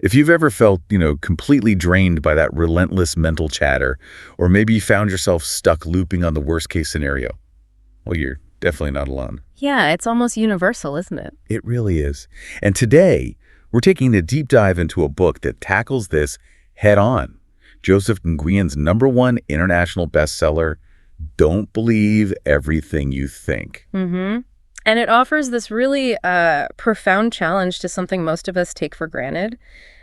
If you've ever felt, completely drained by that relentless mental chatter, or maybe you found yourself stuck looping on the worst-case scenario, well, you're definitely not alone. Yeah, it's almost universal, isn't it? It really is. And today, we're taking a deep dive into a book that tackles this head-on. Joseph Nguyen's #1 international bestseller, Don't Believe Everything You Think. Mm-hmm. And it offers this really profound challenge to something most of us take for granted,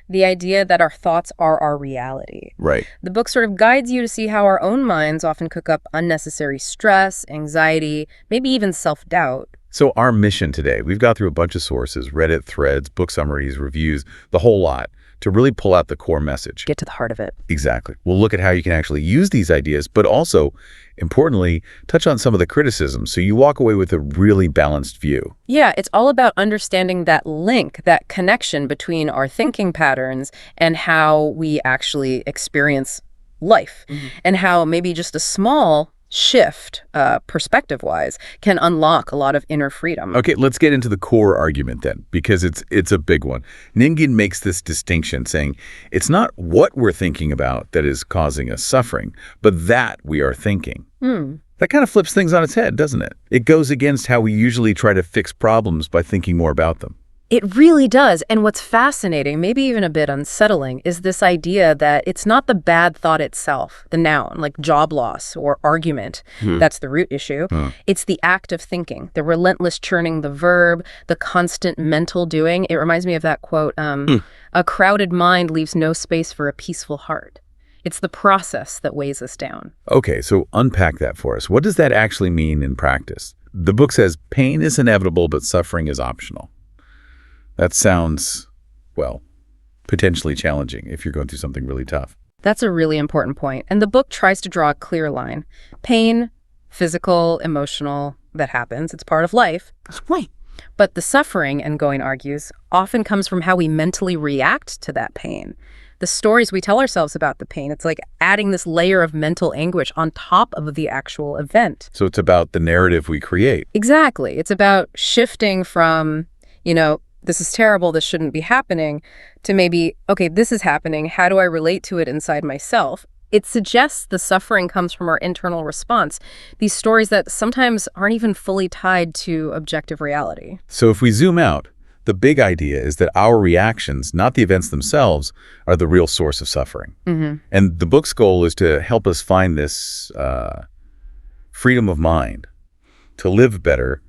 the idea that our thoughts are our reality. Right. The book sort of guides you to see how our own minds often cook up unnecessary stress, anxiety, maybe even self-doubt. So our mission today, we've got through a bunch of sources, Reddit threads, book summaries, reviews, the whole lot, to really pull out the core message. Get to the heart of it. Exactly. We'll look at how you can actually use these ideas, but also, importantly, touch on some of the criticisms so you walk away with a really balanced view. Yeah, it's all about understanding that link, that connection between our thinking patterns and how we actually experience life, and how maybe just a small shift, perspective-wise, can unlock a lot of inner freedom. Okay, let's get into the core argument then, because it's a big one. Nguyen makes this distinction, saying it's not what we're thinking about that is causing us suffering, but that we are thinking. That kind of flips things on its head, doesn't it? It goes against how we usually try to fix problems by thinking more about them. It really does. And what's fascinating, maybe even a bit unsettling, is this idea that it's not the bad thought itself, the noun, like job loss or argument, that's the root issue. It's the act of thinking, the relentless churning, the verb, the constant mental doing. It reminds me of that quote, a crowded mind leaves no space for a peaceful heart. It's the process that weighs us down. Okay, so unpack that for us. What does that actually mean in practice? The book says pain is inevitable, but suffering is optional. That sounds, well, potentially challenging if you're going through something really tough. That's a really important point. And the book tries to draw a clear line. Pain, physical, emotional, that happens. It's part of life. Right. But the suffering, Nguyen argues, often comes from how we mentally react to that pain. The stories we tell ourselves about the pain, it's like adding this layer of mental anguish on top of the actual event. So it's about the narrative we create. Exactly. It's about shifting from, this is terrible, this shouldn't be happening, to maybe, okay, this is happening, how do I relate to it inside myself? It suggests the suffering comes from our internal response, these stories that sometimes aren't even fully tied to objective reality. So if we zoom out, the big idea is that our reactions, not the events themselves, are the real source of suffering. And the book's goal is to help us find this freedom of mind, to live better,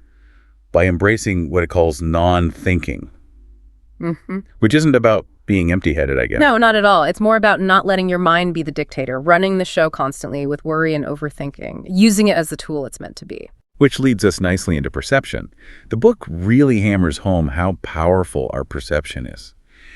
by embracing what it calls non-thinking, which isn't about being empty-headed, I guess. No, not at all. It's more about not letting your mind be the dictator, running the show constantly with worry and overthinking, using it as the tool it's meant to be. Which leads us nicely into perception. The book really hammers home how powerful our perception is,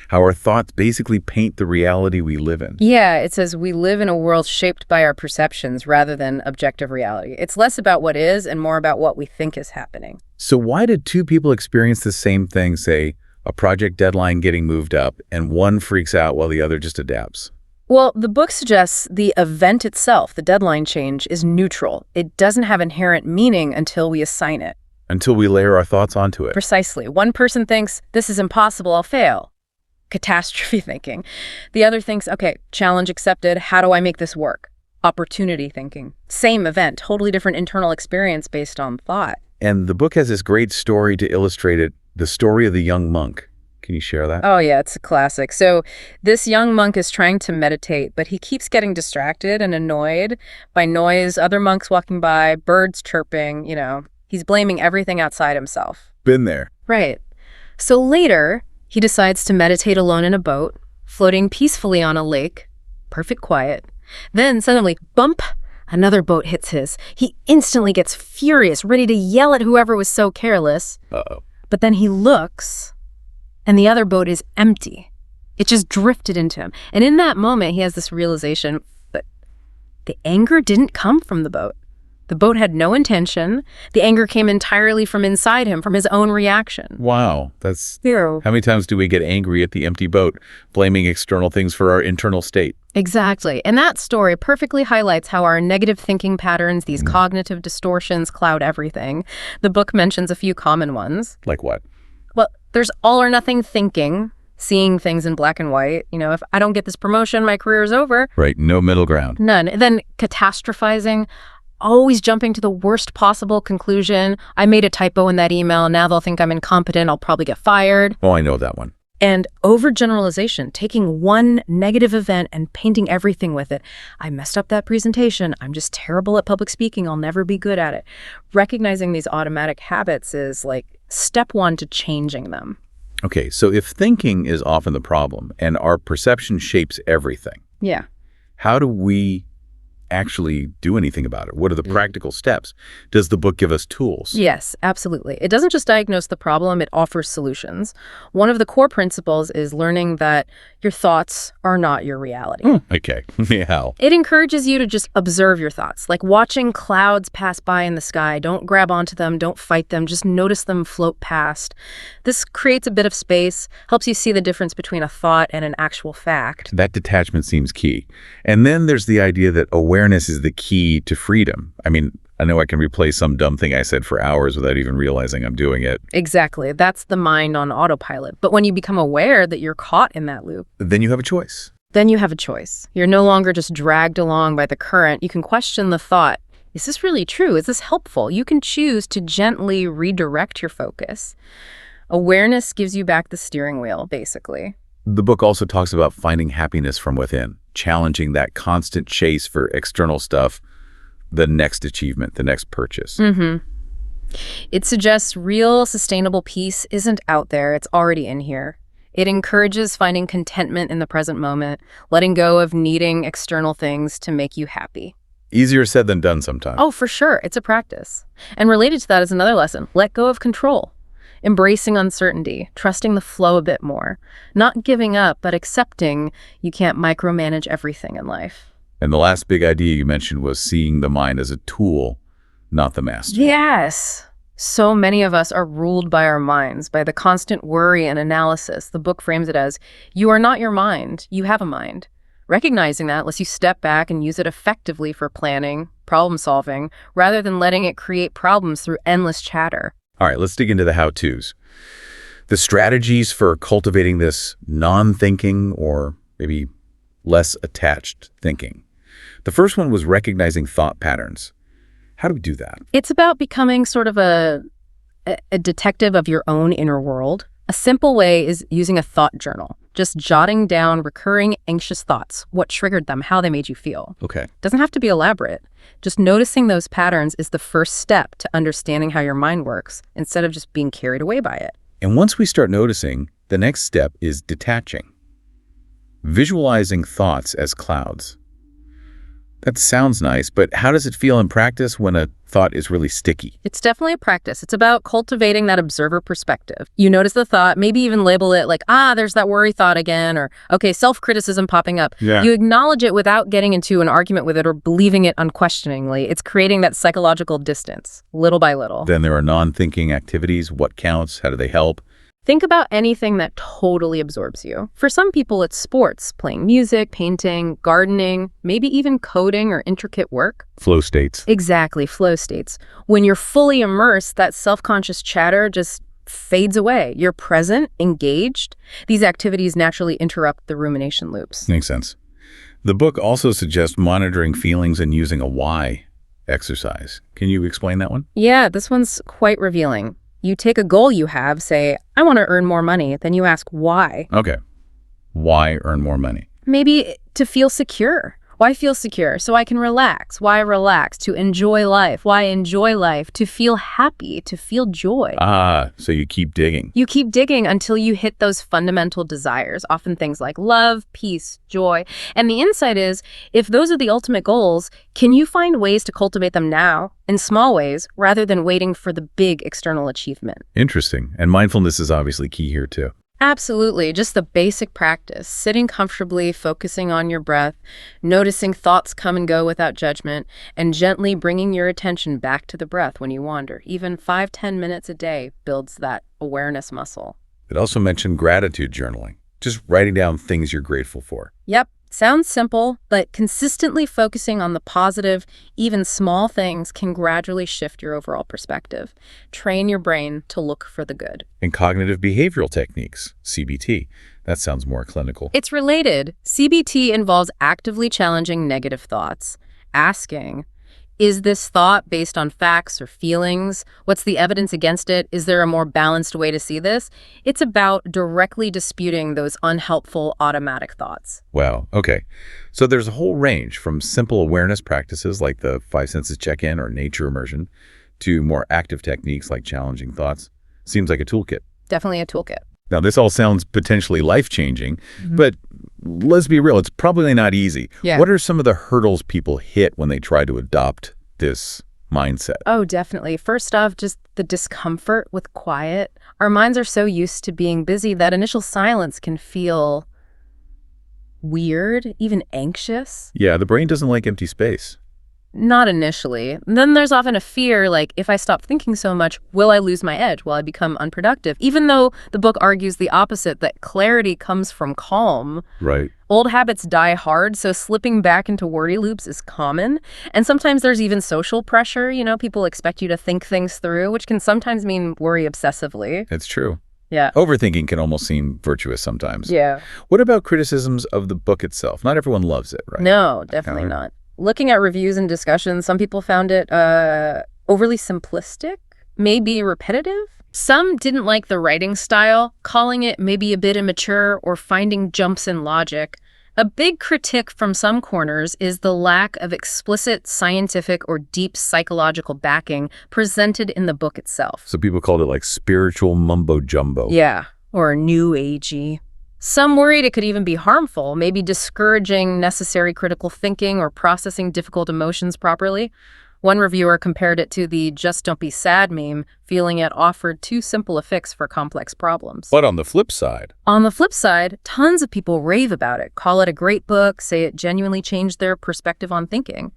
how our thoughts basically paint the reality we live in. Yeah, it says we live in a world shaped by our perceptions rather than objective reality. It's less about what is and more about what we think is happening. So why did two people experience the same thing, say, a project deadline getting moved up, and one freaks out while the other just adapts? Well, the book suggests the event itself, the deadline change, is neutral. It doesn't have inherent meaning until we assign it. Until we layer our thoughts onto it. Precisely. One person thinks, this is impossible, I'll fail. Catastrophe thinking. The other thinks, okay, challenge accepted, how do I make this work? Opportunity thinking. Same event, totally different internal experience based on thought. And the book has this great story to illustrate it, the story of the young monk. Can you share that? Oh yeah, it's a classic. So this young monk is trying to meditate, but he keeps getting distracted and annoyed by noise, other monks walking by, birds chirping, He's blaming everything outside himself. Been there. Right. So later, he decides to meditate alone in a boat, floating peacefully on a lake, perfect quiet. Then suddenly, bump, another boat hits his. He instantly gets furious, ready to yell at whoever was so careless. Uh-oh. But then he looks, and the other boat is empty. It just drifted into him. And in that moment, he has this realization, but the anger didn't come from the boat. The boat had no intention. The anger came entirely from inside him, from his own reaction. Wow. That's... How many times do we get angry at the empty boat, blaming external things for our internal state? Exactly. And that story perfectly highlights how our negative thinking patterns, these cognitive distortions, cloud everything. The book mentions a few common ones. Like what? Well, there's all or nothing thinking, seeing things in black and white. If I don't get this promotion, my career is over. Right, no middle ground. None. Then catastrophizing, always jumping to the worst possible conclusion. I made a typo in that email. Now they'll think I'm incompetent. I'll probably get fired. Oh, I know that one. And overgeneralization, taking one negative event and painting everything with it. I messed up that presentation. I'm just terrible at public speaking. I'll never be good at it. Recognizing these automatic habits is like step one to changing them. Okay, so if thinking is often the problem and our perception shapes everything, Yeah. how do we actually do anything about it? What are the practical steps? Does the book give us tools? Yes, absolutely. It doesn't just diagnose the problem, it offers solutions. One of the core principles is learning that your thoughts are not your reality. Okay, yeah. It encourages you to just observe your thoughts, like watching clouds pass by in the sky. Don't grab onto them, don't fight them, just notice them float past. This creates a bit of space, helps you see the difference between a thought and an actual fact. That detachment seems key. And then there's the idea that awareness is the key to freedom. I mean, I know I can replay some dumb thing I said for hours without even realizing I'm doing it. Exactly. That's the mind on autopilot. But when you become aware that you're caught in that loop, Then you have a choice. then you have a choice. You're no longer just dragged along by the current. You can question the thought. Is this really true? Is this helpful? You can choose to gently redirect your focus. Awareness gives you back the steering wheel, basically. The book also talks about finding happiness from within, challenging that constant chase for external stuff, the next achievement, the next purchase. It suggests real, sustainable peace isn't out there. It's already in here. It encourages finding contentment in the present moment, letting go of needing external things to make you happy. Easier said than done sometimes. Oh, for sure. It's a practice. And related to that is another lesson. Let go of control. Embracing uncertainty, trusting the flow a bit more. Not giving up, but accepting you can't micromanage everything in life. And the last big idea you mentioned was seeing the mind as a tool, not the master. Yes. So many of us are ruled by our minds, by the constant worry and analysis. The book frames it as, you are not your mind, you have a mind. Recognizing that lets you step back and use it effectively for planning, problem solving, rather than letting it create problems through endless chatter. All right, let's dig into the how-tos. The strategies for cultivating this non-thinking or maybe less attached thinking. The first one was recognizing thought patterns. How do we do that? It's about becoming sort of a detective of your own inner world. A simple way is using a thought journal, just jotting down recurring anxious thoughts, what triggered them, how they made you feel. Okay. Doesn't have to be elaborate. Just noticing those patterns is the first step to understanding how your mind works, instead of just being carried away by it. And once we start noticing, the next step is detaching. Visualizing thoughts as clouds. That sounds nice, but how does it feel in practice when a thought is really sticky? It's definitely a practice. It's about cultivating that observer perspective. You notice the thought, maybe even label it like, there's that worry thought again, or, okay, self-criticism popping up. Yeah. You acknowledge it without getting into an argument with it or believing it unquestioningly. It's creating that psychological distance, little by little. Then there are non-thinking activities. What counts? How do they help? Think about anything that totally absorbs you. For some people, it's sports, playing music, painting, gardening, maybe even coding or intricate work. Flow states. Exactly, flow states. When you're fully immersed, that self-conscious chatter just fades away. You're present, engaged. These activities naturally interrupt the rumination loops. Makes sense. The book also suggests monitoring feelings and using a why exercise. Can you explain that one? Yeah, this one's quite revealing. You take a goal you have, say, I want to earn more money, then you ask why. Okay. Why earn more money? Maybe to feel secure. Why feel secure? So I can relax. Why relax? To enjoy life. Why enjoy life? To feel happy, to feel joy. So you keep digging. You keep digging until you hit those fundamental desires, often things like love, peace, joy. And the insight is, if those are the ultimate goals, can you find ways to cultivate them now, in small ways, rather than waiting for the big external achievement? Interesting. And mindfulness is obviously key here too. Absolutely. Just the basic practice, sitting comfortably, focusing on your breath, noticing thoughts come and go without judgment, and gently bringing your attention back to the breath when you wander. Even 5-10 minutes a day builds that awareness muscle. It also mentioned gratitude journaling, just writing down things you're grateful for. Yep. Sounds simple, but consistently focusing on the positive, even small things can gradually shift your overall perspective. Train your brain to look for the good. And cognitive behavioral techniques, CBT. That sounds more clinical. It's related. CBT involves actively challenging negative thoughts, asking, is this thought based on facts or feelings? What's the evidence against it? Is there a more balanced way to see this? It's about directly disputing those unhelpful automatic thoughts. Wow. Okay. So there's a whole range from simple awareness practices like the five senses check-in or nature immersion to more active techniques like challenging thoughts. Seems like a toolkit. Definitely a toolkit. Now, this all sounds potentially life-changing, but let's be real, it's probably not easy. Yeah. What are some of the hurdles people hit when they try to adopt this mindset? Oh, definitely. First off, just the discomfort with quiet. Our minds are so used to being busy that initial silence can feel weird, even anxious. Yeah, the brain doesn't like empty space. Not initially. Then there's often a fear, like, if I stop thinking so much, will I lose my edge? Will I become unproductive? Even though the book argues the opposite, that clarity comes from calm. Right. Old habits die hard, so slipping back into worry loops is common. And sometimes there's even social pressure. People expect you to think things through, which can sometimes mean worry obsessively. It's true. Yeah. Overthinking can almost seem virtuous sometimes. Yeah. What about criticisms of the book itself? Not everyone loves it, right? No, definitely not. Looking at reviews and discussions, some people found it overly simplistic, maybe repetitive. Some didn't like the writing style, calling it maybe a bit immature or finding jumps in logic. A big critique from some corners is the lack of explicit scientific or deep psychological backing presented in the book itself. So people called it like spiritual mumbo-jumbo. Yeah, or new agey. Some worried it could even be harmful, maybe discouraging necessary critical thinking or processing difficult emotions properly. One reviewer compared it to the "just don't be sad" meme, feeling it offered too simple a fix for complex problems. But on the flip side, tons of people rave about it, call it a great book, say it genuinely changed their perspective on thinking.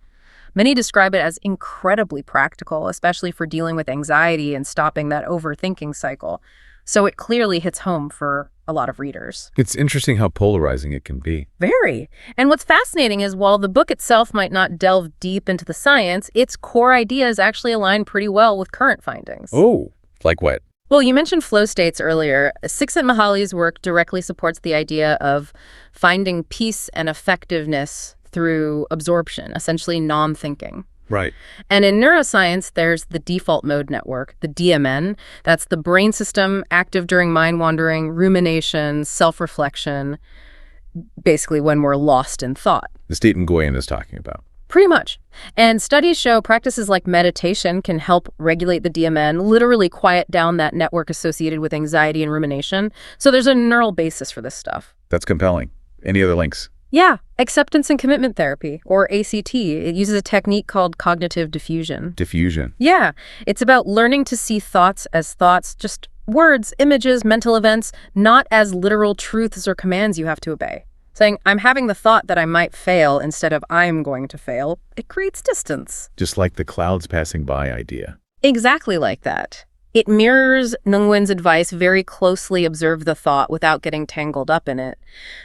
Many describe it as incredibly practical, especially for dealing with anxiety and stopping that overthinking cycle. So it clearly hits home for a lot of readers. it's interesting how polarizing it can be. Very. And what's fascinating is while the book itself might not delve deep into the science, its core ideas actually align pretty well with current findings. Oh, like what? Well, you mentioned flow states earlier. Csikszentmihalyi's work directly supports the idea of finding peace and effectiveness through absorption, essentially non-thinking. Right. And in neuroscience, there's the default mode network, the DMN. That's the brain system active during mind wandering, rumination, self-reflection, basically when we're lost in thought. The state Nguyen is talking about. Pretty much. And studies show practices like meditation can help regulate the DMN, literally quiet down that network associated with anxiety and rumination. So there's a neural basis for this stuff. That's compelling. Any other links? Yeah, acceptance and commitment therapy, or ACT. It uses a technique called cognitive diffusion. Diffusion. Yeah, it's about learning to see thoughts as thoughts, just words, images, mental events, not as literal truths or commands you have to obey. Saying, I'm having the thought that I might fail instead of I'm going to fail, it creates distance. Just like the clouds passing by idea. Exactly like that. It mirrors Nguyen's advice, very closely observe the thought without getting tangled up in it.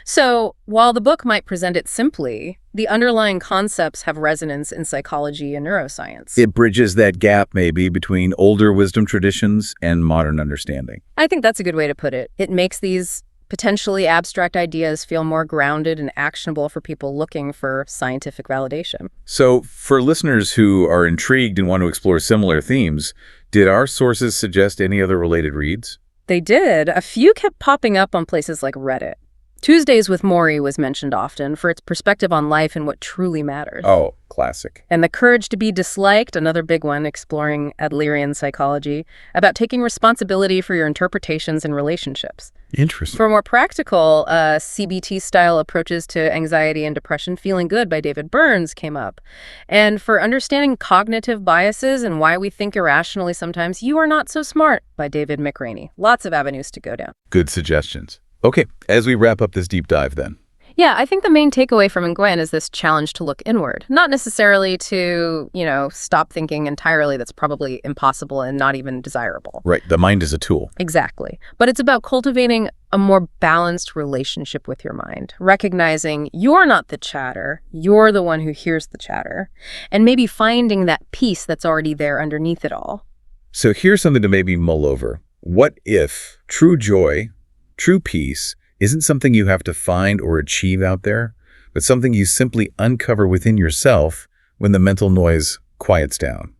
So while the book might present it simply, the underlying concepts have resonance in psychology and neuroscience. It bridges that gap maybe between older wisdom traditions and modern understanding. I think that's a good way to put it. It makes these potentially abstract ideas feel more grounded and actionable for people looking for scientific validation. So for listeners who are intrigued and want to explore similar themes, did our sources suggest any other related reads? They did. A few kept popping up on places like Reddit. Tuesdays with Morrie was mentioned often for its perspective on life and what truly matters. Oh, classic. And The Courage to be Disliked, another big one, exploring Adlerian psychology, about taking responsibility for your interpretations and relationships. Interesting. For more practical CBT-style approaches to anxiety and depression, Feeling Good by David Burns came up. And for understanding cognitive biases and why we think irrationally sometimes, You Are Not So Smart by David McRaney. Lots of avenues to go down. Good suggestions. Okay, as we wrap up this deep dive then. Yeah, I think the main takeaway from Nguyen is this challenge to look inward, not necessarily to, stop thinking entirely. That's probably impossible and not even desirable. Right. The mind is a tool. Exactly. But it's about cultivating a more balanced relationship with your mind, recognizing you're not the chatter, you're the one who hears the chatter, and maybe finding that peace that's already there underneath it all. So here's something to maybe mull over. What if true joy, true peace, isn't something you have to find or achieve out there, but something you simply uncover within yourself when the mental noise quiets down?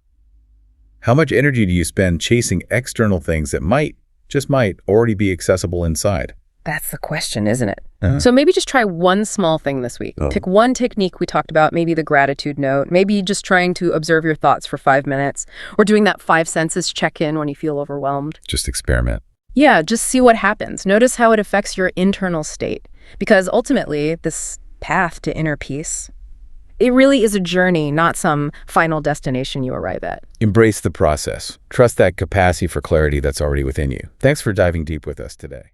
How much energy do you spend chasing external things that might, just might, already be accessible inside? That's the question, isn't it? So maybe just try one small thing this week. Pick one technique we talked about, maybe the gratitude note, maybe just trying to observe your thoughts for 5 minutes, or doing that 5 senses check-in when you feel overwhelmed. Just experiment. Yeah, just see what happens. Notice how it affects your internal state. Because ultimately, this path to inner peace, it really is a journey, not some final destination you arrive at. Embrace the process. Trust that capacity for clarity that's already within you. Thanks for diving deep with us today.